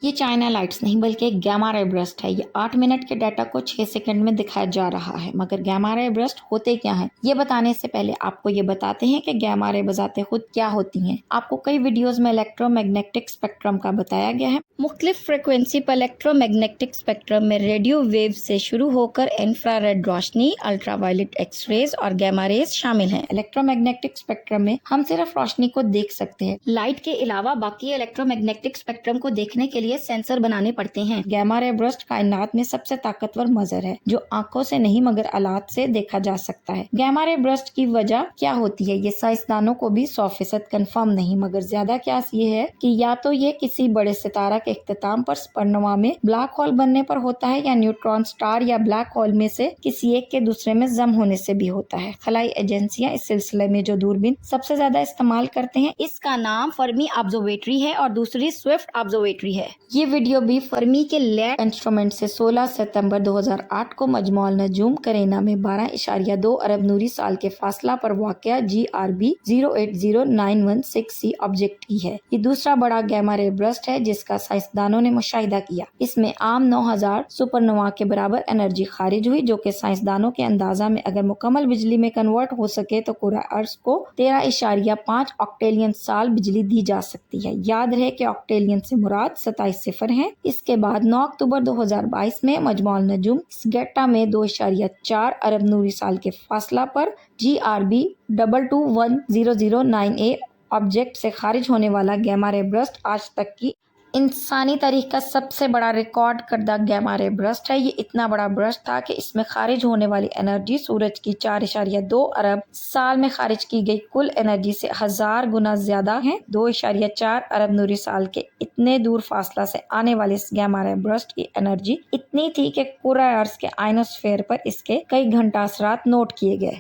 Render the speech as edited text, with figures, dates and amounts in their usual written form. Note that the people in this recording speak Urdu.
یہ چائنا لائٹس نہیں بلکہ ایک گیما رے برسٹ ہے۔ یہ 8 منٹ کے ڈیٹا کو 6 سیکنڈ میں دکھایا جا رہا ہے۔ مگر گیما رے برسٹ ہوتے کیا ہیں؟ یہ بتانے سے پہلے آپ کو یہ بتاتے ہیں کہ گیما رے بذات خود کیا ہوتی ہیں۔ آپ کو کئی ویڈیوز میں الیکٹرو میگنیٹک اسپیکٹرم کا بتایا گیا ہے۔ مختلف فریکوینسی پر الیکٹرو میگنیٹک اسپیکٹرم میں ریڈیو ویو سے شروع ہو کر انفرا ریڈ روشنی، الٹرا وائلٹ ایکس ریز اور گیما ریز شامل ہیں۔ الیکٹرو میگنیٹک اسپیکٹرم میں ہم صرف روشنی کو دیکھ سکتے ہیں۔ لائٹ کے علاوہ باقی الیکٹرو میگنیٹک اسپیکٹرم کو دیکھنے کے لیے سینسر بنانے پڑتے ہیں۔ گیما رے برسٹ کائنات میں سب سے طاقتور مظہر ہے جو آنکھوں سے نہیں مگر آلات سے دیکھا جا سکتا ہے۔ گیما رے برسٹ کی وجہ کیا ہوتی ہے؟ یہ سائنسدانوں کو بھی 100% کنفرم نہیں، مگر زیادہ قیاس یہ ہے کہ یا تو یہ کسی بڑے ستارہ کے اختتام پر سپرنووا میں بلیک ہول بننے پر ہوتا ہے، یا نیوٹران سٹار یا بلیک ہول میں سے کسی ایک کے دوسرے میں ضم ہونے سے بھی ہوتا ہے۔ خلائی ایجنسیاں اس سلسلے میں جو دوربین سب سے زیادہ استعمال کرتے ہیں، اس کا نام فرمی آبزرویٹری ہے اور دوسری سوئفٹ آبزرویٹری ہے۔ یہ ویڈیو بھی فرمی کے لیڈ انسٹرومنٹ سے 16 ستمبر 2008 کو مجموعہ النجوم کرینا میں 12.2 ارب نوری سال کے فاصلہ پر واقع GRB 080916C آبجیکٹ کی ہے۔ یہ دوسرا بڑا گیما رے برسٹ ہے جس کا سائنسدانوں نے مشاہدہ کیا۔ اس میں عام 9000 سپرنووا کے برابر انرجی خارج ہوئی، جو کہ سائنسدانوں کے اندازہ میں اگر مکمل بجلی میں کنورٹ ہو سکے تو کرہ ارض کو 13.5 آکٹیلین سال بجلی دی جا سکتی ہے۔ یاد رہے کہ آکٹیلین سے مراد 27 صفر ہیں۔ اس کے بعد 9 اکتوبر 2022 میں مجموعہ النجوم سگیٹا میں 2.4 ارب نوری سال کے فاصلہ پر GRB 221009A آبجیکٹ سے خارج ہونے والا گیما رے برسٹ آج تک کی انسانی تاریخ کا سب سے بڑا ریکارڈ کردہ گیما رے برسٹ ہے۔ یہ اتنا بڑا برسٹ تھا کہ اس میں خارج ہونے والی انرجی سورج کی 4.2 ارب سال میں خارج کی گئی کل انرجی سے 1000 گنا زیادہ ہے۔ 2.4 ارب نوری سال کے اتنے دور فاصلہ سے آنے والے اس گیما رے برسٹ کی انرجی اتنی تھی کہ کرہ ارض کے آئنوسفیئر پر اس کے کئی گھنٹہ اثرات نوٹ کیے گئے۔